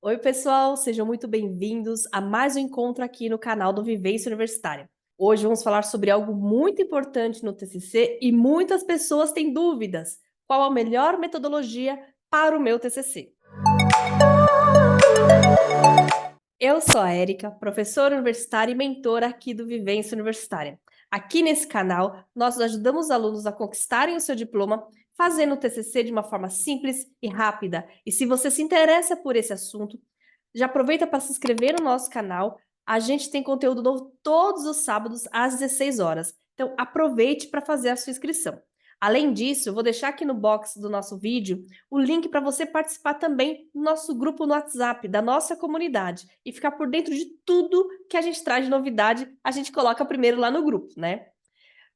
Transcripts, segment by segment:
Oi, pessoal, sejam muito bem-vindos a mais um encontro aqui no canal do Vivência Universitária. Hoje vamos falar sobre algo muito importante no TCC e muitas pessoas têm dúvidas. Qual a melhor metodologia para o meu TCC? Eu sou a Érica, professora universitária e mentora aqui do Vivência Universitária. Aqui nesse canal, nós ajudamos os alunos a conquistarem o seu diploma, fazendo o TCC de uma forma simples e rápida. E se você se interessa por esse assunto, já aproveita para se inscrever no nosso canal. A gente tem conteúdo novo todos os sábados às 16 horas. Então aproveite para fazer a sua inscrição. Além disso, eu vou deixar aqui no box do nosso vídeo o link para você participar também do nosso grupo no WhatsApp, da nossa comunidade, e ficar por dentro de tudo que a gente traz de novidade, a gente coloca primeiro lá no grupo, né?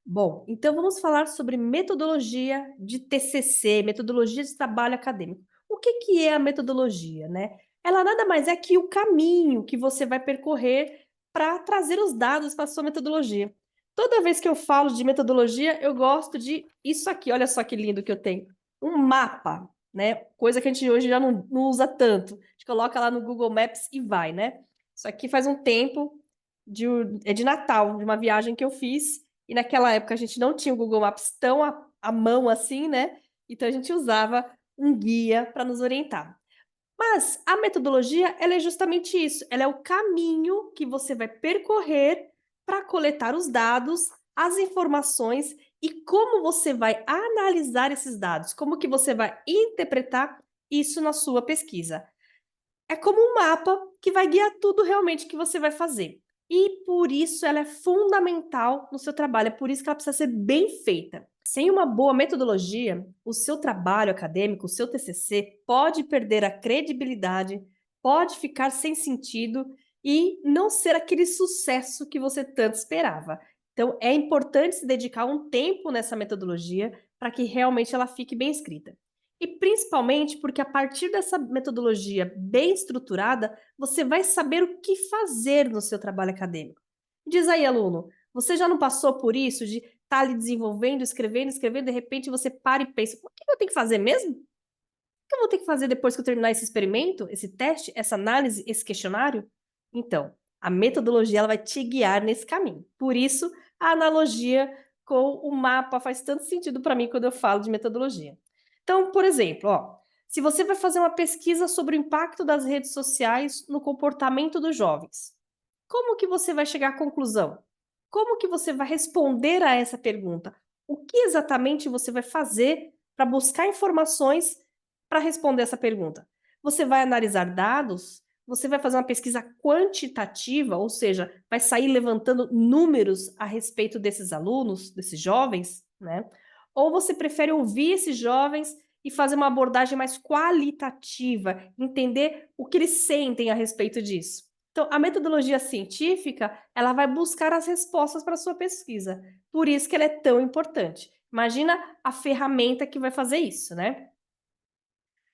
Bom, então vamos falar sobre metodologia de TCC, metodologia de trabalho acadêmico. O que é a metodologia, né? Ela nada mais é que o caminho que você vai percorrer para trazer os dados para a sua metodologia. Toda vez que eu falo de metodologia, eu gosto de isso aqui, olha só que lindo que eu tenho. Um mapa, né? Coisa que a gente hoje já não usa tanto. A gente coloca lá no Google Maps e vai, né? Isso aqui faz um tempo, é de Natal, de uma viagem que eu fiz, e naquela época a gente não tinha o Google Maps tão à mão assim, né? Então a gente usava um guia para nos orientar. Mas a metodologia, ela é justamente isso, ela é o caminho que você vai percorrer para coletar os dados, as informações e como você vai analisar esses dados, como que você vai interpretar isso na sua pesquisa. É como um mapa que vai guiar tudo realmente que você vai fazer. E por isso ela é fundamental no seu trabalho, é por isso que ela precisa ser bem feita. Sem uma boa metodologia, o seu trabalho acadêmico, o seu TCC, pode perder a credibilidade, pode ficar sem sentido e não ser aquele sucesso que você tanto esperava. Então, é importante se dedicar um tempo nessa metodologia para que realmente ela fique bem escrita. E principalmente porque a partir dessa metodologia bem estruturada, você vai saber o que fazer no seu trabalho acadêmico. Diz aí, aluno, você já não passou por isso de estar ali desenvolvendo, escrevendo, de repente você para e pensa, o que eu tenho que fazer mesmo? O que eu vou ter que fazer depois que eu terminar esse experimento, esse teste, essa análise, esse questionário? Então, a metodologia ela vai te guiar nesse caminho. Por isso, a analogia com o mapa faz tanto sentido para mim quando eu falo de metodologia. Então, por exemplo, ó, se você vai fazer uma pesquisa sobre o impacto das redes sociais no comportamento dos jovens, como que você vai chegar à conclusão? Como que você vai responder a essa pergunta? O que exatamente você vai fazer para buscar informações para responder essa pergunta? Você vai analisar dados? Você vai fazer uma pesquisa quantitativa, ou seja, vai sair levantando números a respeito desses alunos, desses jovens, né? Ou você prefere ouvir esses jovens e fazer uma abordagem mais qualitativa, entender o que eles sentem a respeito disso? Então, a metodologia científica, ela vai buscar as respostas para a sua pesquisa. Por isso que ela é tão importante. Imagina a ferramenta que vai fazer isso, né?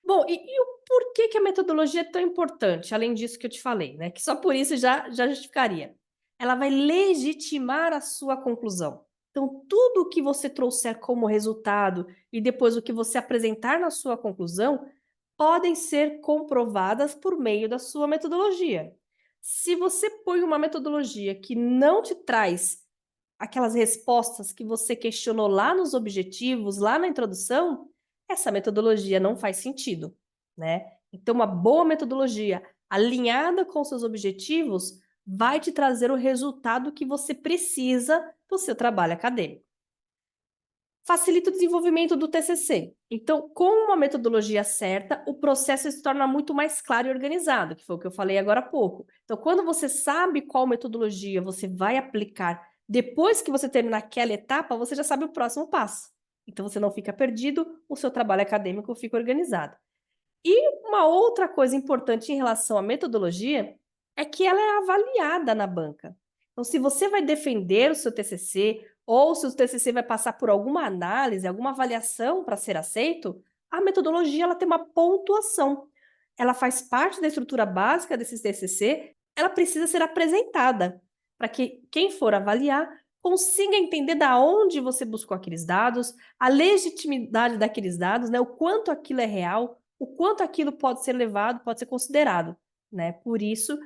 Bom, e o porquê que a metodologia é tão importante, além disso que eu te falei, né? Que só por isso já justificaria. Ela vai legitimar a sua conclusão. Então, tudo o que você trouxer como resultado e depois o que você apresentar na sua conclusão podem ser comprovadas por meio da sua metodologia. Se você põe uma metodologia que não te traz aquelas respostas que você questionou lá nos objetivos, lá na introdução, essa metodologia não faz sentido, né? Então, uma boa metodologia alinhada com seus objetivos vai te trazer o resultado que você precisa para o seu trabalho acadêmico. Facilita o desenvolvimento do TCC. Então, com uma metodologia certa, o processo se torna muito mais claro e organizado, que foi o que eu falei agora há pouco. Então, quando você sabe qual metodologia você vai aplicar depois que você terminar aquela etapa, você já sabe o próximo passo. Então, você não fica perdido, o seu trabalho acadêmico fica organizado. E uma outra coisa importante em relação à metodologia é que ela é avaliada na banca. Então, se você vai defender o seu TCC ou se o TCC vai passar por alguma análise, alguma avaliação para ser aceito, a metodologia ela tem uma pontuação. Ela faz parte da estrutura básica desse TCC, ela precisa ser apresentada para que quem for avaliar consiga entender da onde você buscou aqueles dados, a legitimidade daqueles dados, né, o quanto aquilo é real, o quanto aquilo pode ser levado, pode ser considerado. né? Por isso,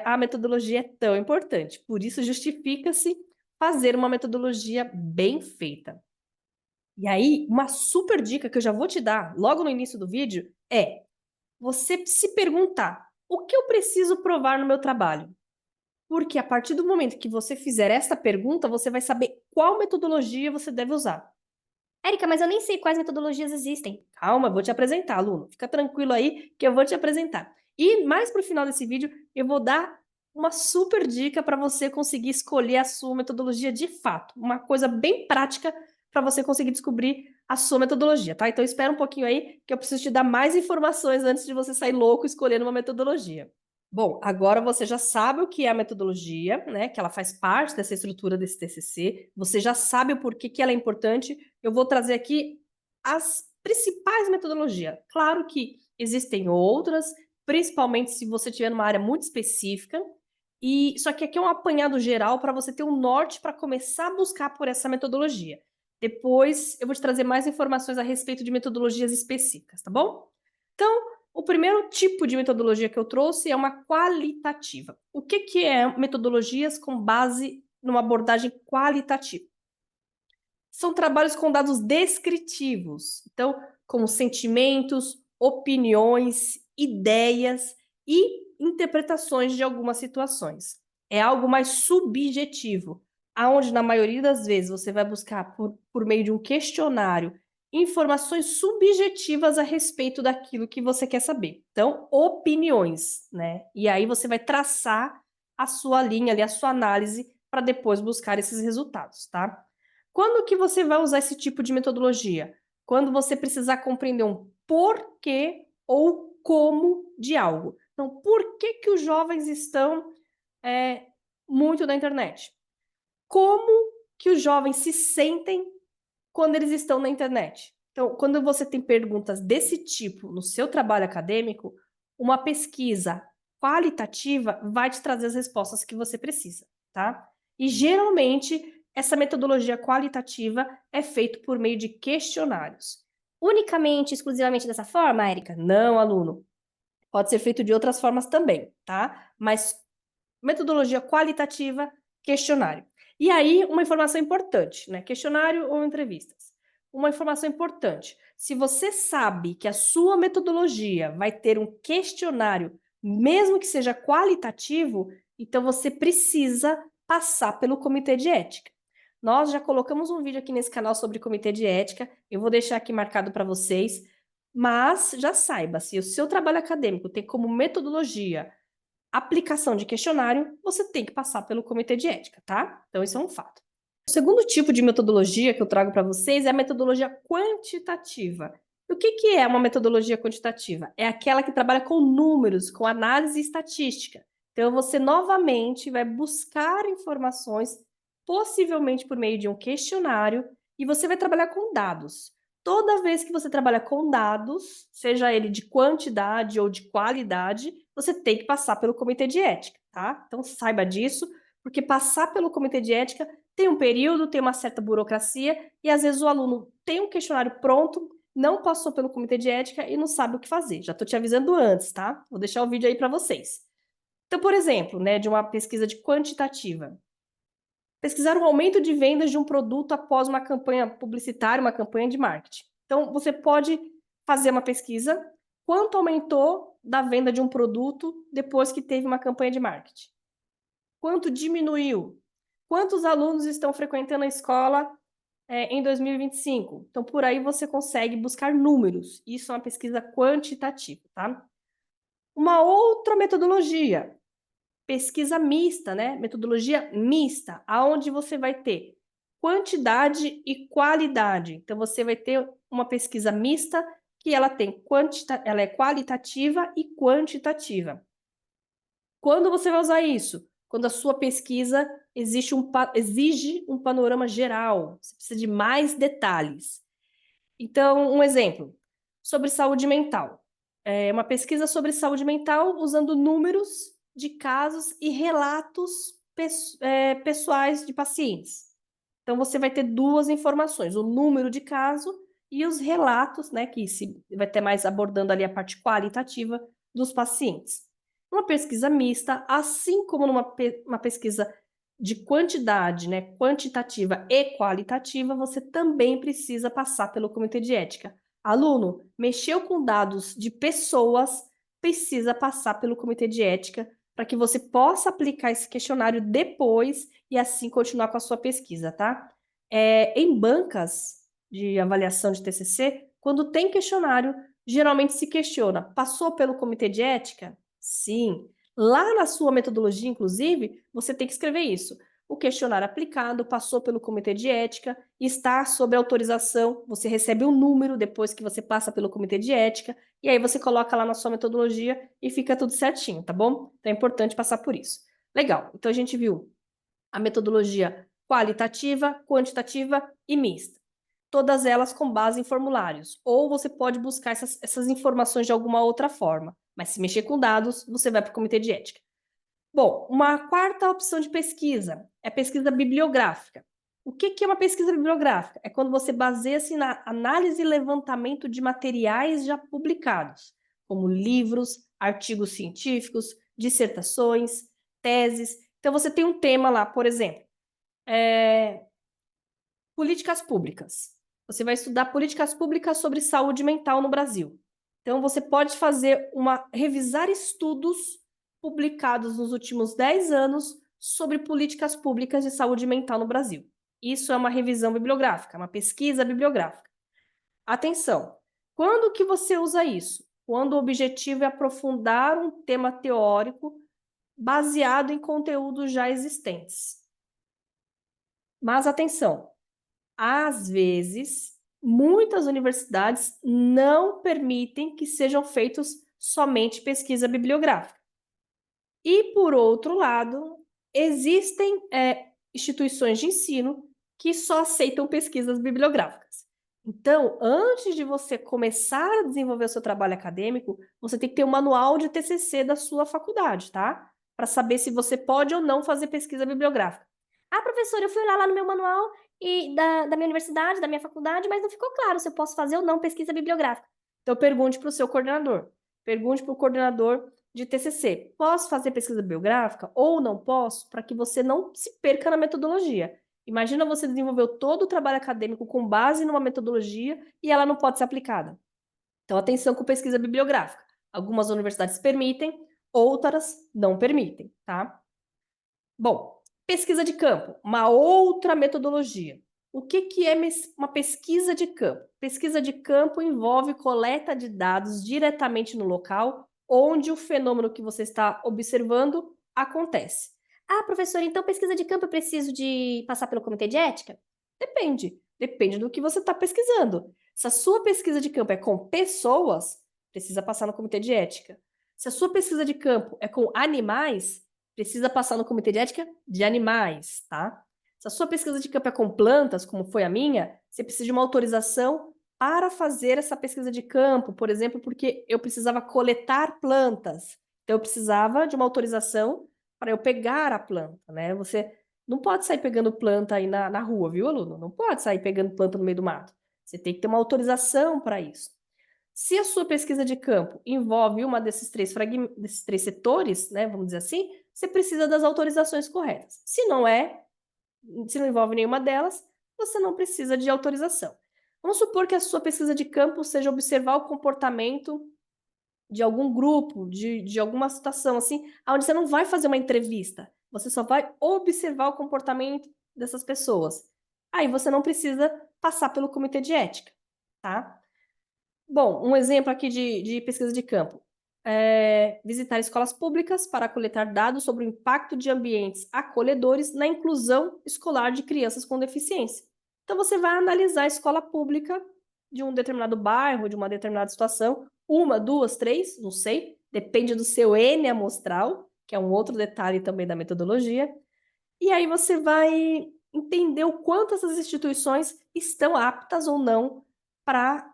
a metodologia é tão importante. Por isso, justifica-se fazer uma metodologia bem feita. E aí, uma super dica que eu já vou te dar logo no início do vídeo é você se perguntar: o que eu preciso provar no meu trabalho? Porque a partir do momento que você fizer essa pergunta, você vai saber qual metodologia você deve usar. Érica, mas eu nem sei quais metodologias existem. Calma, eu vou te apresentar, aluno. Fica tranquilo aí que eu vou te apresentar. E mais para o final desse vídeo, eu vou dar uma super dica para você conseguir escolher a sua metodologia de fato. Uma coisa bem prática para você conseguir descobrir a sua metodologia, tá? Então espera um pouquinho aí que eu preciso te dar mais informações antes de você sair louco escolhendo uma metodologia. Bom, agora você já sabe o que é a metodologia, né? Que ela faz parte dessa estrutura desse TCC. Você já sabe o porquê que ela é importante. Eu vou trazer aqui as principais metodologias. Claro que existem outras, principalmente se você estiver numa área muito específica. E só que aqui é um apanhado geral para você ter um norte para começar a buscar por essa metodologia. Depois eu vou te trazer mais informações a respeito de metodologias específicas, tá bom? Então, o primeiro tipo de metodologia que eu trouxe é uma qualitativa. O que é metodologias com base numa abordagem qualitativa? São trabalhos com dados descritivos, então, como sentimentos, opiniões, ideias e interpretações de algumas situações. É algo mais subjetivo, aonde na maioria das vezes você vai buscar por meio de um questionário informações subjetivas a respeito daquilo que você quer saber. Então, opiniões, né? E aí você vai traçar a sua linha ali, a sua análise para depois buscar esses resultados, tá? Quando que você vai usar esse tipo de metodologia? Quando você precisar compreender um porquê ou como de algo. Então, por que que os jovens estão muito na internet? Como que os jovens se sentem quando eles estão na internet? Então, quando você tem perguntas desse tipo no seu trabalho acadêmico, uma pesquisa qualitativa vai te trazer as respostas que você precisa, tá? E geralmente essa metodologia qualitativa é feita por meio de questionários. Unicamente, exclusivamente dessa forma, Érica? Não, aluno. Pode ser feito de outras formas também, tá? Mas metodologia qualitativa, questionário. E aí, uma informação importante, né? Questionário ou entrevistas. Uma informação importante. Se você sabe que a sua metodologia vai ter um questionário, mesmo que seja qualitativo, então você precisa passar pelo comitê de ética. Nós já colocamos um vídeo aqui nesse canal sobre comitê de ética, eu vou deixar aqui marcado para vocês, mas já saiba, se o seu trabalho acadêmico tem como metodologia aplicação de questionário, você tem que passar pelo comitê de ética, tá? Então, isso é um fato. O segundo tipo de metodologia que eu trago para vocês é a metodologia quantitativa. O que é uma metodologia quantitativa? É aquela que trabalha com números, com análise estatística. Então, você novamente vai buscar informações, possivelmente por meio de um questionário, e você vai trabalhar com dados. Toda vez que você trabalha com dados, seja ele de quantidade ou de qualidade, você tem que passar pelo comitê de ética, tá? Então saiba disso, porque passar pelo comitê de ética tem um período, tem uma certa burocracia, e às vezes o aluno tem um questionário pronto, não passou pelo comitê de ética e não sabe o que fazer. Já estou te avisando antes, tá? Vou deixar o vídeo aí para vocês. Então, por exemplo, né, de uma pesquisa de quantitativa. Pesquisar o aumento de vendas de um produto após uma campanha publicitária, uma campanha de marketing. Então, você pode fazer uma pesquisa, quanto aumentou da venda de um produto depois que teve uma campanha de marketing? Quanto diminuiu? Quantos alunos estão frequentando a escola em 2025? Então, por aí você consegue buscar números. Isso é uma pesquisa quantitativa, tá? Uma outra metodologia, pesquisa mista, né? Metodologia mista, aonde você vai ter quantidade e qualidade. Então, você vai ter uma pesquisa mista que ela tem ela é qualitativa e quantitativa. Quando você vai usar isso? Quando a sua pesquisa exige um panorama geral, você precisa de mais detalhes. Então, um exemplo, sobre saúde mental. É uma pesquisa sobre saúde mental usando números de casos e relatos pessoais de pacientes. Então, você vai ter duas informações, o número de caso e os relatos, né, que se vai ter mais abordando ali a parte qualitativa dos pacientes. Uma pesquisa mista, assim como uma pesquisa de quantidade, né, quantitativa e qualitativa, você também precisa passar pelo comitê de ética. Aluno, mexeu com dados de pessoas, precisa passar pelo comitê de ética para que você possa aplicar esse questionário depois e assim continuar com a sua pesquisa, tá? Em bancas de avaliação de TCC, quando tem questionário, geralmente se questiona, passou pelo comitê de ética? Sim. Lá na sua metodologia, inclusive, você tem que escrever isso. O questionário aplicado passou pelo comitê de ética, está sob autorização, você recebe um número depois que você passa pelo comitê de ética, e aí você coloca lá na sua metodologia e fica tudo certinho, tá bom? Então é importante passar por isso. Legal, então a gente viu a metodologia qualitativa, quantitativa e mista. Todas elas com base em formulários. Ou você pode buscar essas informações de alguma outra forma. Mas se mexer com dados, você vai para o comitê de ética. Bom, uma quarta opção de pesquisa é pesquisa bibliográfica. O que é uma pesquisa bibliográfica? É quando você baseia-se na análise e levantamento de materiais já publicados, como livros, artigos científicos, dissertações, teses. Então, você tem um tema lá, por exemplo, políticas públicas. Você vai estudar políticas públicas sobre saúde mental no Brasil. Então, você pode revisar estudos publicados nos últimos 10 anos sobre políticas públicas de saúde mental no Brasil. Isso é uma revisão bibliográfica, uma pesquisa bibliográfica. Atenção, quando que você usa isso? Quando o objetivo é aprofundar um tema teórico baseado em conteúdos já existentes. Mas atenção, às vezes, muitas universidades não permitem que sejam feitos somente pesquisa bibliográfica. E, por outro lado, existem instituições de ensino que só aceitam pesquisas bibliográficas. Então, antes de você começar a desenvolver o seu trabalho acadêmico, você tem que ter um manual de TCC da sua faculdade, tá? Para saber se você pode ou não fazer pesquisa bibliográfica. Ah, professora, eu fui lá no meu manual e da minha universidade, da minha faculdade, mas não ficou claro se eu posso fazer ou não pesquisa bibliográfica. Então, pergunte para o seu coordenador. Pergunte para o coordenador de TCC. Posso fazer pesquisa bibliográfica ou não posso? Para que você não se perca na metodologia. Imagina você desenvolveu todo o trabalho acadêmico com base numa metodologia e ela não pode ser aplicada. Então, atenção com pesquisa bibliográfica. Algumas universidades permitem, outras não permitem, tá? Bom, pesquisa de campo, uma outra metodologia. O que é uma pesquisa de campo? Pesquisa de campo envolve coleta de dados diretamente no local onde o fenômeno que você está observando acontece. Ah, professora, então pesquisa de campo eu preciso de passar pelo comitê de ética? Depende do que você está pesquisando. Se a sua pesquisa de campo é com pessoas, precisa passar no comitê de ética. Se a sua pesquisa de campo é com animais, precisa passar no comitê de ética de animais, tá? Se a sua pesquisa de campo é com plantas, como foi a minha, você precisa de uma autorização para fazer essa pesquisa de campo, por exemplo, porque eu precisava coletar plantas. Então, eu precisava de uma autorização para eu pegar a planta, né? Você não pode sair pegando planta aí na rua, viu, aluno? Não pode sair pegando planta no meio do mato. Você tem que ter uma autorização para isso. Se a sua pesquisa de campo envolve uma desses três setores, né, vamos dizer assim, você precisa das autorizações corretas. Se não envolve nenhuma delas, você não precisa de autorização. Vamos supor que a sua pesquisa de campo seja observar o comportamento de algum grupo, de alguma situação assim, onde você não vai fazer uma entrevista, você só vai observar o comportamento dessas pessoas. Aí você não precisa passar pelo comitê de ética, tá? Bom, um exemplo aqui de pesquisa de campo. Visitar escolas públicas para coletar dados sobre o impacto de ambientes acolhedores na inclusão escolar de crianças com deficiência. Então, você vai analisar a escola pública de um determinado bairro, de uma determinada situação, uma, duas, três, não sei, depende do seu N amostral, que é um outro detalhe também da metodologia. E aí você vai entender o quanto essas instituições estão aptas ou não para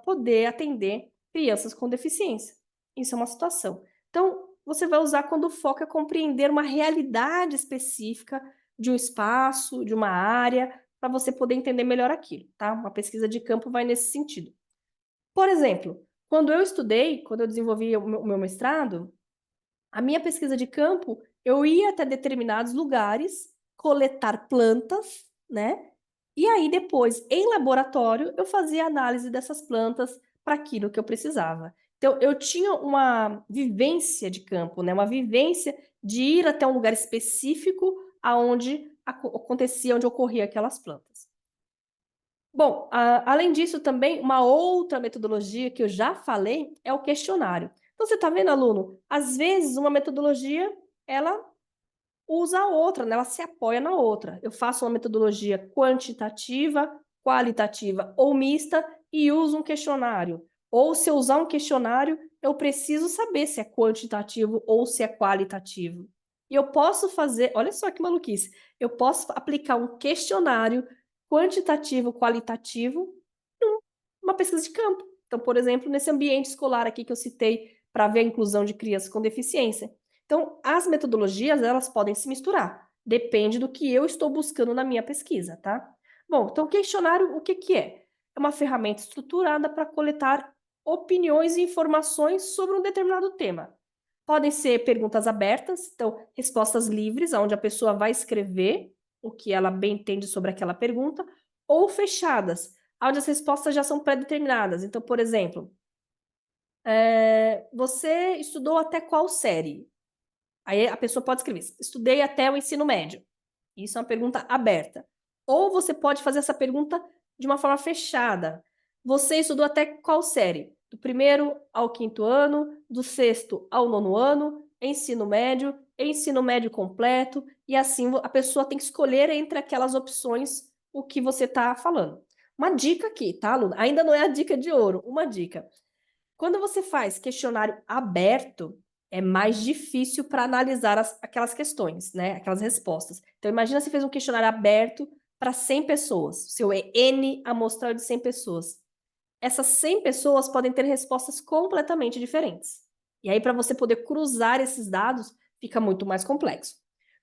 poder atender crianças com deficiência. Isso é uma situação. Então, você vai usar quando o foco é compreender uma realidade específica de um espaço, de uma área, para você poder entender melhor aquilo, tá? Uma pesquisa de campo vai nesse sentido. Por exemplo, quando eu desenvolvi o meu mestrado, A minha pesquisa de campo, eu ia até determinados lugares, coletar plantas, né? E aí depois, em laboratório, eu fazia análise dessas plantas para aquilo que eu precisava. Então, eu tinha uma vivência de campo, né? Uma vivência de ir até um lugar específico aonde acontecia, onde ocorria aquelas plantas. Bom, além disso, também, uma outra metodologia que eu já falei é o questionário. Então, você está vendo, aluno? Às vezes, uma metodologia, ela usa a outra, né? Ela se apoia na outra. Eu faço uma metodologia quantitativa, qualitativa ou mista e uso um questionário. Ou se eu usar um questionário, eu preciso saber se é quantitativo ou se é qualitativo. E eu posso fazer, olha só que maluquice, eu posso aplicar um questionário quantitativo, qualitativo em uma pesquisa de campo. Então, por exemplo, nesse ambiente escolar aqui que eu citei para ver a inclusão de crianças com deficiência. Então, as metodologias, elas podem se misturar, depende do que eu estou buscando na minha pesquisa, tá? Bom, então o questionário, o que que é? É uma ferramenta estruturada para coletar opiniões e informações sobre um determinado tema. Podem ser perguntas abertas, então respostas livres, onde a pessoa vai escrever o que ela bem entende sobre aquela pergunta, ou fechadas, onde as respostas já são pré-determinadas. Então, por exemplo, você estudou até qual série? Aí a pessoa pode escrever: estudei até o ensino médio. Isso é uma pergunta aberta. Ou você pode fazer essa pergunta de uma forma fechada. Você estudou até qual série? Do primeiro ao quinto ano, do sexto ao nono ano, ensino médio completo, e assim a pessoa tem que escolher entre aquelas opções o que você está falando. Uma dica aqui, tá, aluna? Ainda não é a dica de ouro, uma dica. Quando você faz questionário aberto, é mais difícil para analisar aquelas questões, né? Aquelas respostas. Então, imagina se fez um questionário aberto para 100 pessoas. Seu N amostral de 100 pessoas. Essas 100 pessoas podem ter respostas completamente diferentes. E aí, para você poder cruzar esses dados, fica muito mais complexo.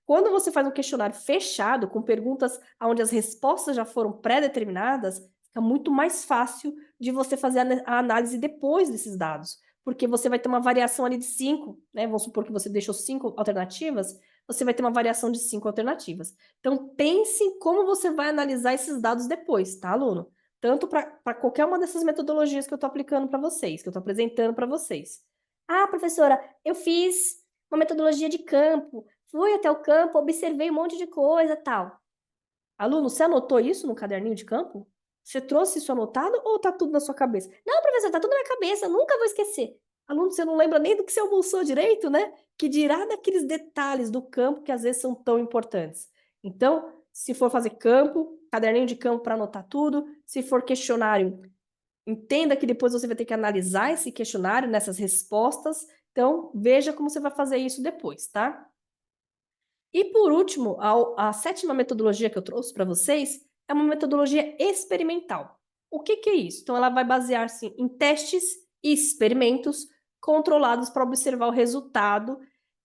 Quando você faz um questionário fechado, com perguntas onde as respostas já foram pré-determinadas, fica muito mais fácil de você fazer a análise depois desses dados, porque você vai ter uma variação ali de 5, né? Vamos supor que você deixou 5 alternativas, você vai ter uma variação de 5 alternativas. Então, pense em como você vai analisar esses dados depois, tá, aluno? Tanto para qualquer uma dessas metodologias que eu estou aplicando para vocês, que eu estou apresentando para vocês. Ah, professora, eu fiz uma metodologia de campo, fui até o campo, observei um monte de coisa, tal. Aluno, você anotou isso no caderninho de campo? Você trouxe isso anotado ou tá tudo na sua cabeça? Não, professora, tá tudo na minha cabeça, eu nunca vou esquecer. Aluno, você não lembra nem do que você almoçou direito, né? Que dirá daqueles detalhes do campo que às vezes são tão importantes. Então, se for fazer campo, caderninho de campo para anotar tudo. Se for questionário, entenda que depois você vai ter que analisar esse questionário nessas respostas. Então, veja como você vai fazer isso depois, tá? E por último, a sétima metodologia que eu trouxe para vocês é uma metodologia experimental. O que que é isso? Então, ela vai basear-se em testes e experimentos controlados para observar o resultado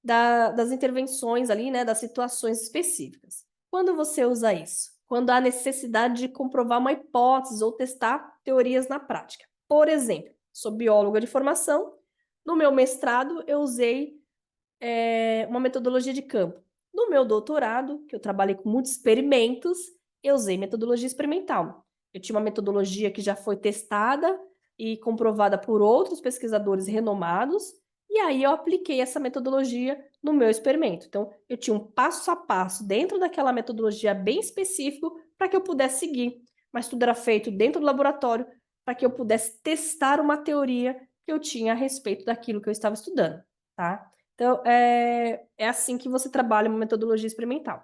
das intervenções ali, né, das situações específicas. Quando você usa isso? Quando há necessidade de comprovar uma hipótese ou testar teorias na prática. Por exemplo, sou bióloga de formação, no meu mestrado eu usei uma metodologia de campo. No meu doutorado, que eu trabalhei com muitos experimentos, eu usei metodologia experimental. Eu tinha uma metodologia que já foi testada e comprovada por outros pesquisadores renomados, e aí eu apliquei essa metodologia no meu experimento. Então, eu tinha um passo a passo dentro daquela metodologia bem específico para que eu pudesse seguir, mas tudo era feito dentro do laboratório para que eu pudesse testar uma teoria que eu tinha a respeito daquilo que eu estava estudando, tá? Então, é assim que você trabalha uma metodologia experimental.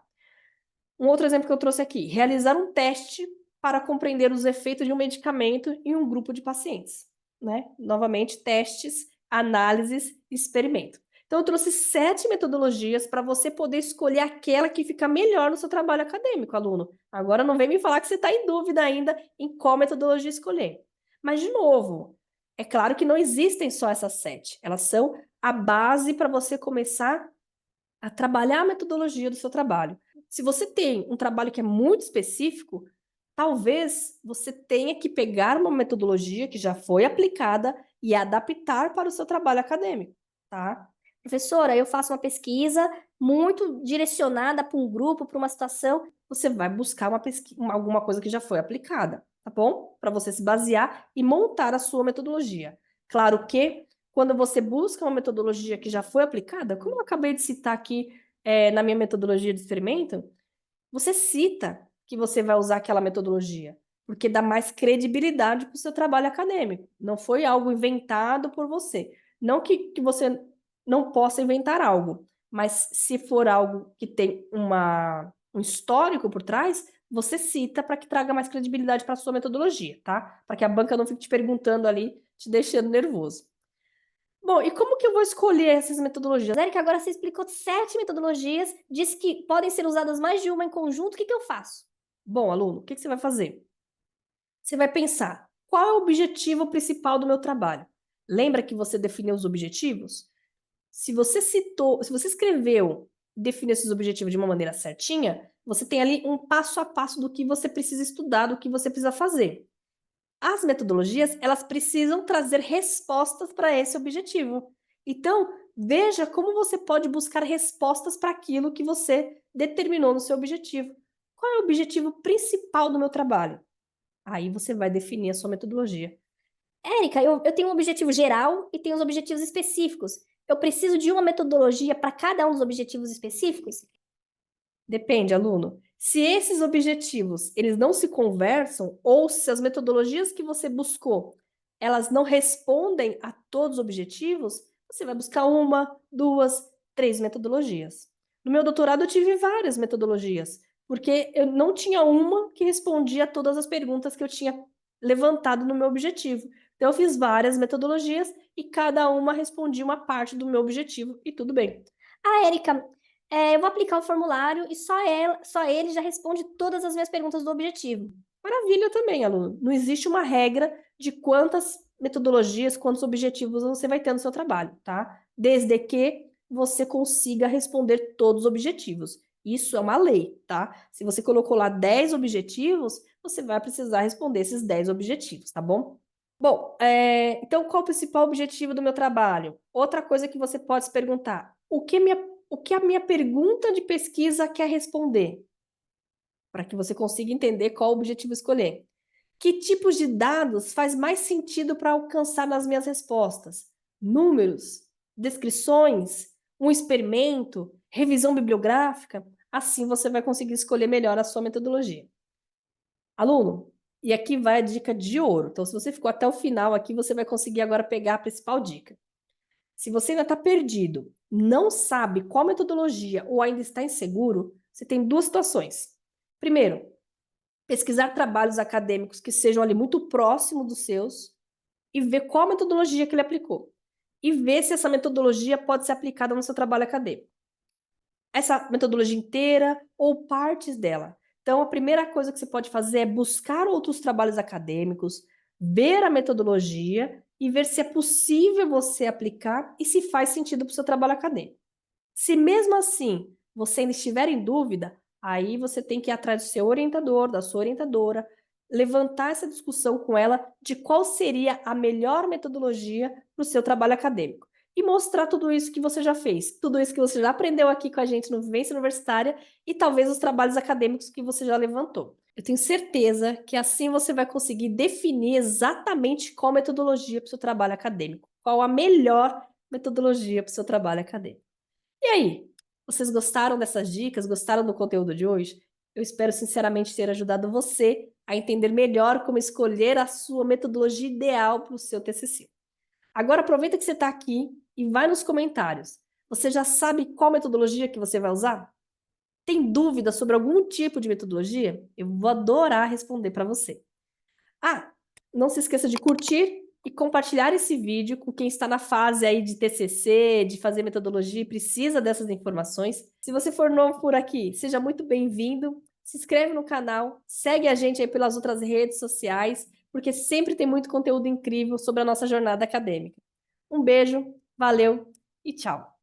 Um outro exemplo que eu trouxe aqui: realizar um teste para compreender os efeitos de um medicamento em um grupo de pacientes, né? Novamente, testes, análises, experimento. Então, eu trouxe 7 metodologias para você poder escolher aquela que fica melhor no seu trabalho acadêmico, aluno. Agora, não vem me falar que você está em dúvida ainda em qual metodologia escolher. Mas, de novo, é claro que não existem só essas 7. Elas são a base para você começar a trabalhar a metodologia do seu trabalho. Se você tem um trabalho que é muito específico, talvez você tenha que pegar uma metodologia que já foi aplicada e adaptar para o seu trabalho acadêmico, tá? Professora, eu faço uma pesquisa muito direcionada para um grupo, para uma situação. Você vai buscar alguma coisa que já foi aplicada, tá bom? Para você se basear e montar a sua metodologia. Claro que quando você busca uma metodologia que já foi aplicada, como eu acabei de citar aqui na minha metodologia de experimento, você cita que você vai usar aquela metodologia, porque dá mais credibilidade para o seu trabalho acadêmico. Não foi algo inventado por você. Não que você não possa inventar algo, mas se for algo que tem um histórico por trás, você cita para que traga mais credibilidade para a sua metodologia, tá? Para que a banca não fique te perguntando ali, te deixando nervoso. Bom, e como que eu vou escolher essas metodologias? Érica, agora você explicou 7 metodologias, disse que podem ser usadas mais de uma em conjunto, o que eu faço? Bom, aluno, o que você vai fazer? Você vai pensar, qual é o objetivo principal do meu trabalho? Lembra que você definiu os objetivos? Se você escreveu, definiu esses objetivos de uma maneira certinha, você tem ali um passo a passo do que você precisa estudar, do que você precisa fazer. As metodologias, elas precisam trazer respostas para esse objetivo. Então, veja como você pode buscar respostas para aquilo que você determinou no seu objetivo. Qual é o objetivo principal do meu trabalho? Aí você vai definir a sua metodologia. Érica, eu tenho um objetivo geral e tenho os objetivos específicos. Eu preciso de uma metodologia para cada um dos objetivos específicos? Depende, aluno. Se esses objetivos, eles não se conversam, ou se as metodologias que você buscou, elas não respondem a todos os objetivos, você vai buscar uma, duas, três metodologias. No meu doutorado eu tive várias metodologias, porque eu não tinha uma que respondia a todas as perguntas que eu tinha levantado no meu objetivo. Então eu fiz várias metodologias e cada uma respondia uma parte do meu objetivo e tudo bem. Ah, Érica, eu vou aplicar o formulário e só ele já responde todas as minhas perguntas do objetivo. Maravilha também, aluno. Não existe uma regra de quantas metodologias, quantos objetivos você vai ter no seu trabalho, tá? Desde que você consiga responder todos os objetivos. Isso é uma lei, tá? Se você colocou lá 10 objetivos, você vai precisar responder esses 10 objetivos, tá bom? Bom, então qual o principal objetivo do meu trabalho? Outra coisa que você pode se perguntar: o que a minha pergunta de pesquisa quer responder? Para que você consiga entender qual objetivo escolher. Que tipos de dados faz mais sentido para alcançar nas minhas respostas? Números, descrições, um experimento, revisão bibliográfica? Assim você vai conseguir escolher melhor a sua metodologia. Aluno, e aqui vai a dica de ouro. Então, se você ficou até o final aqui, você vai conseguir agora pegar a principal dica. Se você ainda está perdido, não sabe qual metodologia ou ainda está inseguro, você tem duas situações. Primeiro, pesquisar trabalhos acadêmicos que sejam ali muito próximos dos seus e ver qual metodologia que ele aplicou. E ver se essa metodologia pode ser aplicada no seu trabalho acadêmico. Essa metodologia inteira ou partes dela. Então, a primeira coisa que você pode fazer é buscar outros trabalhos acadêmicos, ver a metodologia e ver se é possível você aplicar e se faz sentido para o seu trabalho acadêmico. Se mesmo assim você ainda estiver em dúvida, aí você tem que ir atrás do seu orientador, da sua orientadora, levantar essa discussão com ela de qual seria a melhor metodologia para o seu trabalho acadêmico. E mostrar tudo isso que você já fez, tudo isso que você já aprendeu aqui com a gente no Vivência Universitária e talvez os trabalhos acadêmicos que você já levantou. Eu tenho certeza que assim você vai conseguir definir exatamente qual metodologia para o seu trabalho acadêmico, qual a melhor metodologia para o seu trabalho acadêmico. E aí, vocês gostaram dessas dicas? Gostaram do conteúdo de hoje? Eu espero sinceramente ter ajudado você a entender melhor como escolher a sua metodologia ideal para o seu TCC. Agora aproveita que você está aqui e vai nos comentários. Você já sabe qual metodologia que você vai usar? Tem dúvida sobre algum tipo de metodologia? Eu vou adorar responder para você. Ah, não se esqueça de curtir e compartilhar esse vídeo com quem está na fase aí de TCC, de fazer metodologia e precisa dessas informações. Se você for novo por aqui, seja muito bem-vindo. Se inscreve no canal, segue a gente aí pelas outras redes sociais, porque sempre tem muito conteúdo incrível sobre a nossa jornada acadêmica. Um beijo, valeu e tchau!